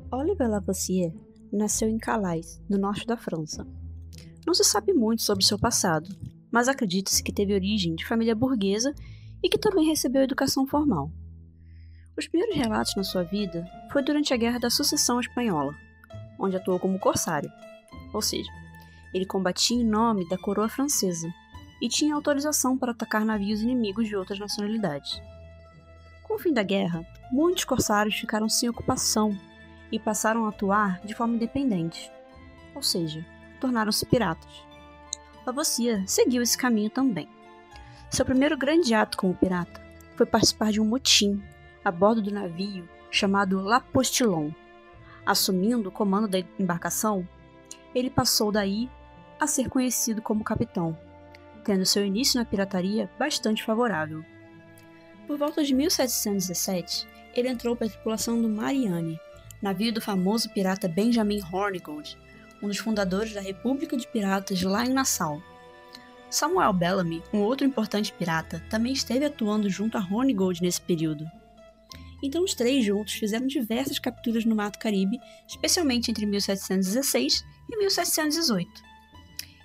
Olivier Lavoisier nasceu em Calais, no norte da França. Não se sabe muito sobre seu passado, mas acredita-se que teve origem de família burguesa e que também recebeu educação formal. Os primeiros relatos na sua vida foi durante a Guerra da Sucessão Espanhola, onde atuou como corsário, ou seja, ele combatia em nome da coroa francesa e tinha autorização para atacar navios inimigos de outras nacionalidades. Com o fim da guerra, muitos corsários ficaram sem ocupação e passaram a atuar de forma independente, ou seja, tornaram-se piratas. Lavoisier seguiu esse caminho também. Seu primeiro grande ato como pirata foi participar de um motim a bordo do navio chamado La Postillon. Assumindo o comando da embarcação, ele passou daí a ser conhecido como capitão, tendo seu início na pirataria bastante favorável. Por volta de 1717, ele entrou para a tripulação do Mariane, navio do famoso pirata Benjamin Hornigold, um dos fundadores da República de Piratas lá em Nassau. Samuel Bellamy, um outro importante pirata, também esteve atuando junto a Hornigold nesse período. Então os três juntos fizeram diversas capturas no Mar do Caribe, especialmente entre 1716 e 1718.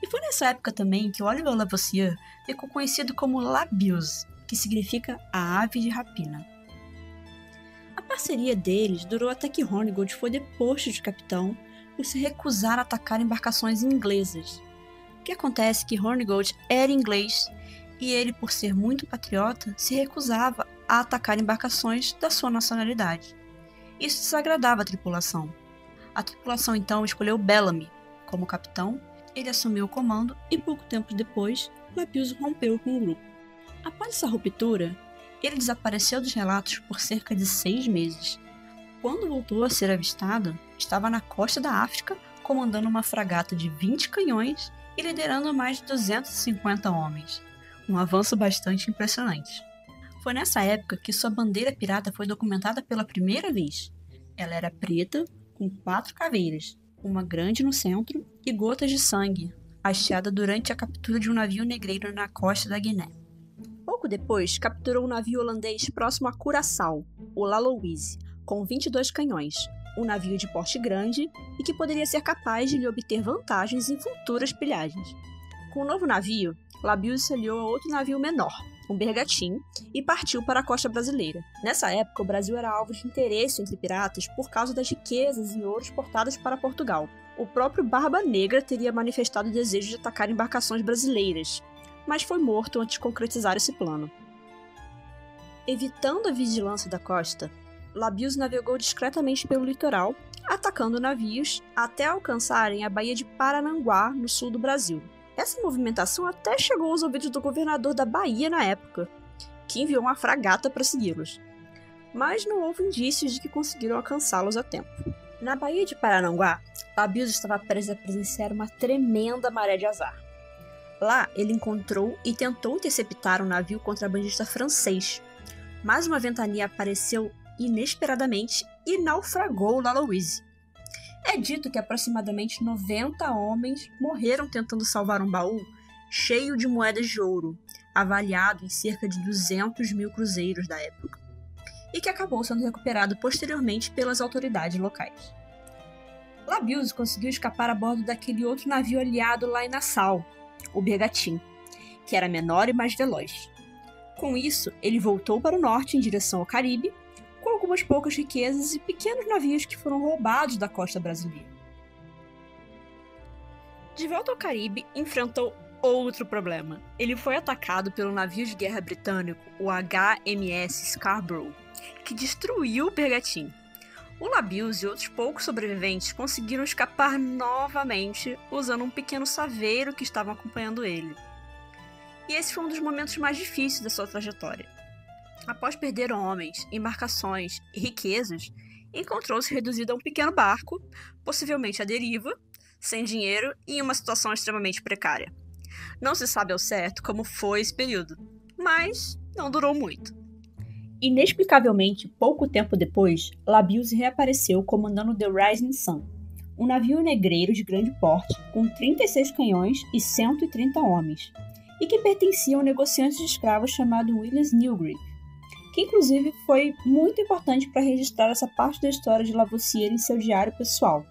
E foi nessa época também que Olivier Lavoisier ficou conhecido como La Buse, que significa a ave de rapina. A parceria deles durou até que Hornigold foi deposto de capitão por se recusar a atacar embarcações inglesas. O que acontece é que Hornigold era inglês e ele, por ser muito patriota, se recusava a atacar embarcações da sua nacionalidade. Isso desagradava a tripulação. A tripulação então escolheu Bellamy como capitão, ele assumiu o comando e pouco tempo depois, La Buse rompeu com o grupo. Após essa ruptura, ele desapareceu dos relatos por cerca de 6 meses. Quando voltou a ser avistado, estava na costa da África, comandando uma fragata de 20 canhões e liderando mais de 250 homens. Um avanço bastante impressionante. Foi nessa época que sua bandeira pirata foi documentada pela primeira vez. Ela era preta, com 4 caveiras, uma grande no centro e gotas de sangue, hasteada durante a captura de um navio negreiro na costa da Guiné. Pouco depois, capturou um navio holandês próximo a Curaçao, o La Louise, com 22 canhões, um navio de porte grande e que poderia ser capaz de lhe obter vantagens em futuras pilhagens. Com o novo navio, La Buse se aliou a outro navio menor, um bergantim, e partiu para a costa brasileira. Nessa época, o Brasil era alvo de interesse entre piratas por causa das riquezas em ouro exportadas para Portugal. O próprio Barba Negra teria manifestado o desejo de atacar embarcações brasileiras, mas foi morto antes de concretizar esse plano. Evitando a vigilância da costa, La Buse navegou discretamente pelo litoral, atacando navios até alcançarem a Baía de Parananguá, no sul do Brasil. Essa movimentação até chegou aos ouvidos do governador da Bahia na época, que enviou uma fragata para segui-los. Mas não houve indícios de que conseguiram alcançá-los a tempo. Na Baía de Parananguá, La Buse estava prestes a presenciar uma tremenda maré de azar. Lá, ele encontrou e tentou interceptar um navio contrabandista francês, mas uma ventania apareceu inesperadamente e naufragou o La Louise. É dito que aproximadamente 90 homens morreram tentando salvar um baú cheio de moedas de ouro, avaliado em cerca de 200 mil cruzeiros da época, e que acabou sendo recuperado posteriormente pelas autoridades locais. La Buse conseguiu escapar a bordo daquele outro navio aliado lá em Nassau, o Bergantim, que era menor e mais veloz. Com isso, ele voltou para o norte em direção ao Caribe, com algumas poucas riquezas e pequenos navios que foram roubados da costa brasileira. De volta ao Caribe, enfrentou outro problema. Ele foi atacado pelo navio de guerra britânico, o HMS Scarborough, que destruiu o Bergantim. O La Buse e outros poucos sobreviventes conseguiram escapar novamente usando um pequeno saveiro que estava acompanhando ele. E esse foi um dos momentos mais difíceis da sua trajetória. Após perder homens, embarcações e riquezas, encontrou-se reduzido a um pequeno barco, possivelmente à deriva, sem dinheiro e em uma situação extremamente precária. Não se sabe ao certo como foi esse período, mas não durou muito. Inexplicavelmente, pouco tempo depois, La Buse reapareceu comandando The Rising Sun, um navio negreiro de grande porte, com 36 canhões e 130 homens, e que pertencia a um negociante de escravos chamado William Newgreave. que inclusive foi muito importante para registrar essa parte da história de Lavoisier em seu diário pessoal.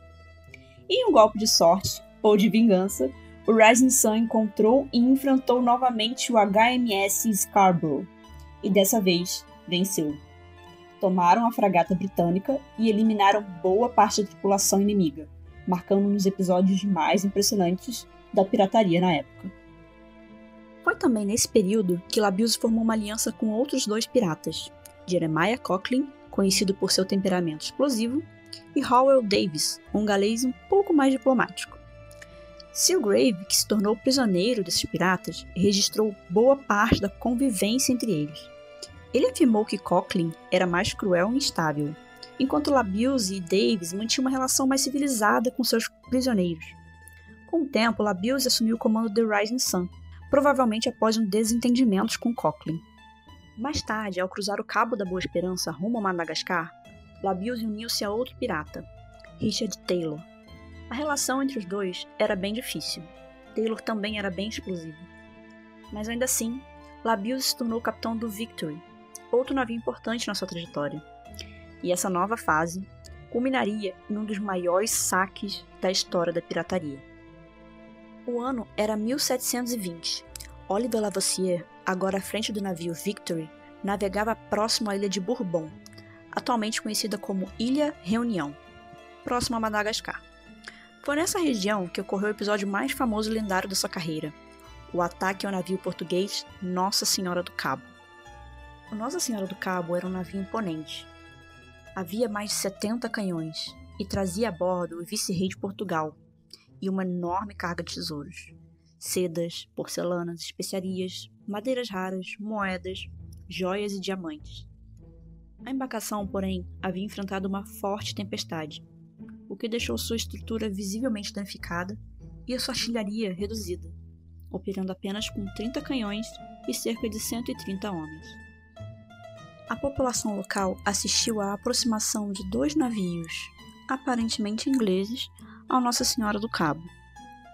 E em um golpe de sorte, ou de vingança, o Rising Sun encontrou e enfrentou novamente o HMS Scarborough, e dessa vez venceu. Tomaram a fragata britânica e eliminaram boa parte da tripulação inimiga, marcando um dos episódios mais impressionantes da pirataria na época. Foi também nesse período que Labius formou uma aliança com outros 2 piratas, Jeremiah Coughlin, conhecido por seu temperamento explosivo, e Howell Davis, um galês um pouco mais diplomático. Seagrave, que se tornou prisioneiro desses piratas, registrou boa parte da convivência entre eles. Ele afirmou que Coughlin era mais cruel e instável, enquanto Labius e Davis mantinham uma relação mais civilizada com seus prisioneiros. Com o tempo, Labius assumiu o comando do Rising Sun, provavelmente após um desentendimento com Coughlin. Mais tarde, ao cruzar o Cabo da Boa Esperança rumo a Madagascar, Labius uniu-se a outro pirata, Richard Taylor. A relação entre os dois era bem difícil. Taylor também era bem explosivo. Mas ainda assim, Labius se tornou capitão do Victory, outro navio importante na sua trajetória. E essa nova fase culminaria em um dos maiores saques da história da pirataria. O ano era 1720. Oliver Lavoisier, agora à frente do navio Victory, navegava próximo à ilha de Bourbon, atualmente conhecida como Ilha Reunião, próximo a Madagascar. Foi nessa região que ocorreu o episódio mais famoso e lendário da sua carreira, o ataque ao navio português Nossa Senhora do Cabo. O Nossa Senhora do Cabo era um navio imponente. Havia mais de 70 canhões e trazia a bordo o vice-rei de Portugal e uma enorme carga de tesouros, sedas, porcelanas, especiarias, madeiras raras, moedas, joias e diamantes. A embarcação, porém, havia enfrentado uma forte tempestade, o que deixou sua estrutura visivelmente danificada e a sua artilharia reduzida, operando apenas com 30 canhões e cerca de 130 homens. A população local assistiu à aproximação de 2 navios, aparentemente ingleses, ao Nossa Senhora do Cabo.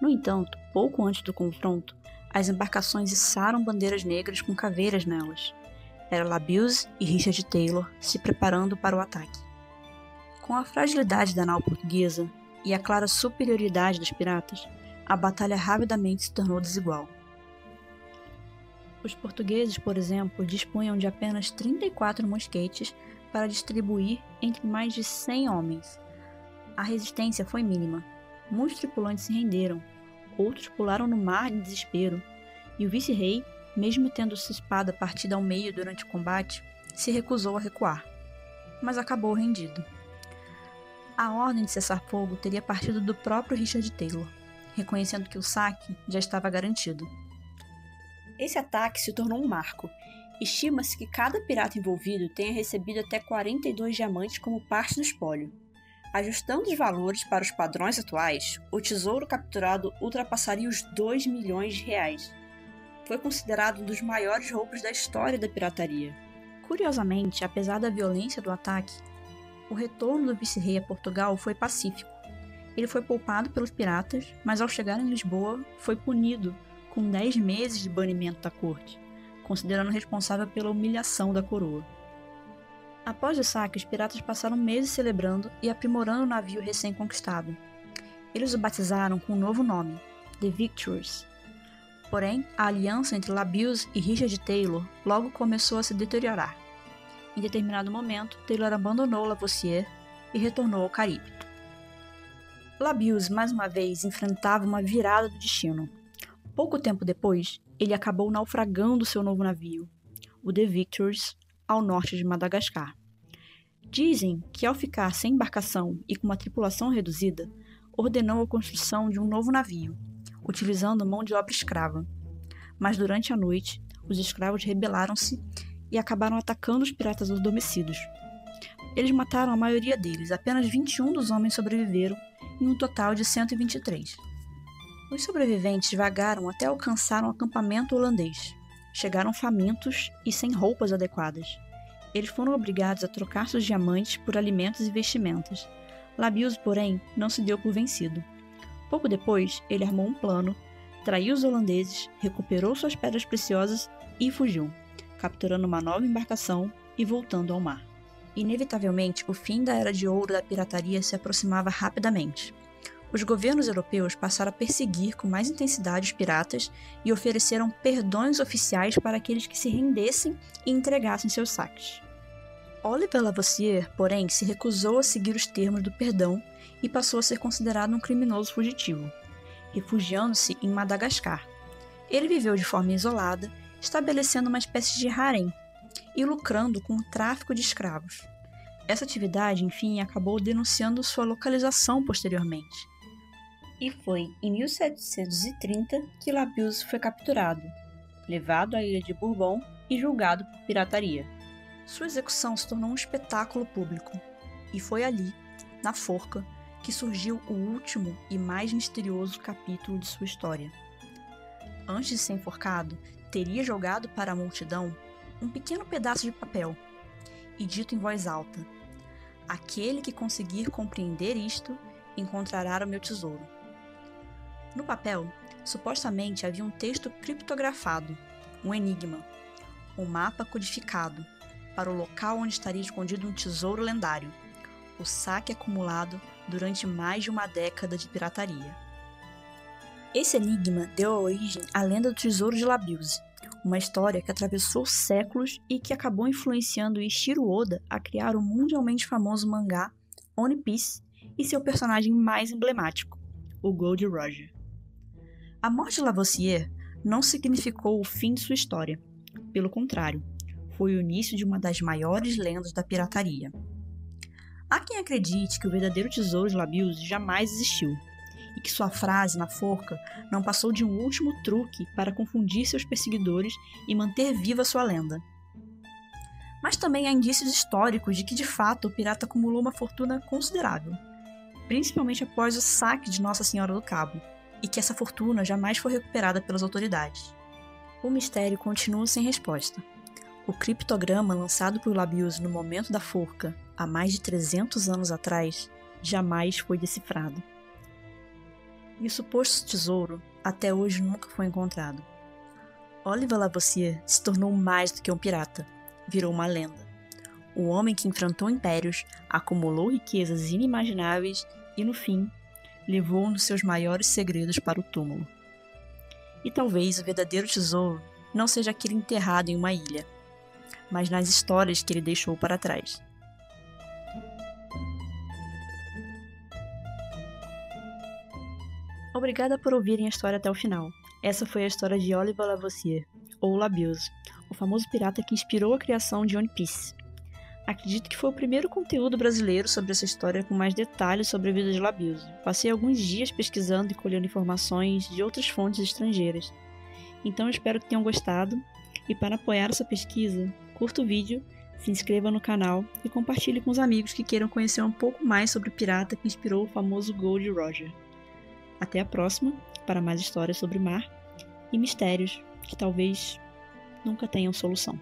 No entanto, pouco antes do confronto, as embarcações içaram bandeiras negras com caveiras nelas. Era Labius e Richard Taylor se preparando para o ataque. Com a fragilidade da nau portuguesa e a clara superioridade dos piratas, a batalha rapidamente se tornou desigual. Os portugueses, por exemplo, dispunham de apenas 34 mosquetes para distribuir entre mais de 100 homens. A resistência foi mínima. Muitos tripulantes se renderam, outros pularam no mar em desespero, e o vice-rei, mesmo tendo sua espada partida ao meio durante o combate, se recusou a recuar, mas acabou rendido. A ordem de cessar fogo teria partido do próprio Richard Taylor, reconhecendo que o saque já estava garantido. Esse ataque se tornou um marco. Estima-se que cada pirata envolvido tenha recebido até 42 diamantes como parte do espólio. Ajustando os valores para os padrões atuais, o tesouro capturado ultrapassaria os 2 milhões de reais. Foi considerado um dos maiores roubos da história da pirataria. Curiosamente, apesar da violência do ataque, o retorno do vice-rei a Portugal foi pacífico. Ele foi poupado pelos piratas, mas ao chegar em Lisboa, foi punido com 10 meses de banimento da corte, considerando responsável pela humilhação da coroa. Após o saque, os piratas passaram meses celebrando e aprimorando o navio recém-conquistado. Eles o batizaram com um novo nome, The Victorious. Porém, a aliança entre Labius e Richard Taylor logo começou a se deteriorar. Em determinado momento, Taylor abandonou Lavoisier e retornou ao Caribe. Labius, mais uma vez, enfrentava uma virada do destino. Pouco tempo depois, ele acabou naufragando seu novo navio, o The Victorious, ao norte de Madagascar. Dizem que, ao ficar sem embarcação e com uma tripulação reduzida, ordenou a construção de um novo navio, utilizando mão de obra escrava. Mas durante a noite, os escravos rebelaram-se e acabaram atacando os piratas adormecidos. Eles mataram a maioria deles, apenas 21 dos homens sobreviveram, em um total de 123. Os sobreviventes vagaram até alcançar um acampamento holandês. Chegaram famintos e sem roupas adequadas. Eles foram obrigados a trocar seus diamantes por alimentos e vestimentas. Labius, porém, não se deu por vencido. Pouco depois, ele armou um plano, traiu os holandeses, recuperou suas pedras preciosas e fugiu, capturando uma nova embarcação e voltando ao mar. Inevitavelmente, o fim da Era de Ouro da pirataria se aproximava rapidamente. Os governos europeus passaram a perseguir com mais intensidade os piratas e ofereceram perdões oficiais para aqueles que se rendessem e entregassem seus saques. Oliver Lavoisier, porém, se recusou a seguir os termos do perdão e passou a ser considerado um criminoso fugitivo, refugiando-se em Madagascar. Ele viveu de forma isolada, estabelecendo uma espécie de harém e lucrando com o tráfico de escravos. Essa atividade, enfim, acabou denunciando sua localização posteriormente. E foi em 1730 que Labius foi capturado, levado à ilha de Bourbon e julgado por pirataria. Sua execução se tornou um espetáculo público, e foi ali, na forca, que surgiu o último e mais misterioso capítulo de sua história. Antes de ser enforcado, teria jogado para a multidão um pequeno pedaço de papel, e dito em voz alta: "Aquele que conseguir compreender isto, encontrará o meu tesouro." No papel, supostamente havia um texto criptografado, um enigma, um mapa codificado, para o local onde estaria escondido um tesouro lendário, o saque acumulado durante mais de uma década de pirataria. Esse enigma deu origem à lenda do Tesouro de Labius, uma história que atravessou séculos e que acabou influenciando Eiichiro Oda a criar o mundialmente famoso mangá One Piece e seu personagem mais emblemático, o Gold Roger. A morte de Lavoisier não significou o fim de sua história. Pelo contrário, foi o início de uma das maiores lendas da pirataria. Há quem acredite que o verdadeiro tesouro de Labius jamais existiu, e que sua frase na forca não passou de um último truque para confundir seus perseguidores e manter viva sua lenda. Mas também há indícios históricos de que, de fato, o pirata acumulou uma fortuna considerável, principalmente após o saque de Nossa Senhora do Cabo, e que essa fortuna jamais foi recuperada pelas autoridades. O mistério continua sem resposta. O criptograma lançado por Labius no momento da forca, há mais de 300 anos atrás, jamais foi decifrado. E o suposto tesouro, até hoje, nunca foi encontrado. Oliver Lavoisier se tornou mais do que um pirata, virou uma lenda. Um homem que enfrentou impérios, acumulou riquezas inimagináveis e, no fim, levou um dos seus maiores segredos para o túmulo. E talvez o verdadeiro tesouro não seja aquele enterrado em uma ilha, mas nas histórias que ele deixou para trás. Obrigada por ouvirem a história até o final. Essa foi a história de Oliver Lavoisier, ou Labius, o famoso pirata que inspirou a criação de One Piece. Acredito que foi o primeiro conteúdo brasileiro sobre essa história com mais detalhes sobre a vida de Labius. Passei alguns dias pesquisando e colhendo informações de outras fontes estrangeiras. Então eu espero que tenham gostado, e para apoiar essa pesquisa, curta o vídeo, se inscreva no canal e compartilhe com os amigos que queiram conhecer um pouco mais sobre o pirata que inspirou o famoso Gold Roger. Até a próxima, para mais histórias sobre mar e mistérios que talvez nunca tenham solução.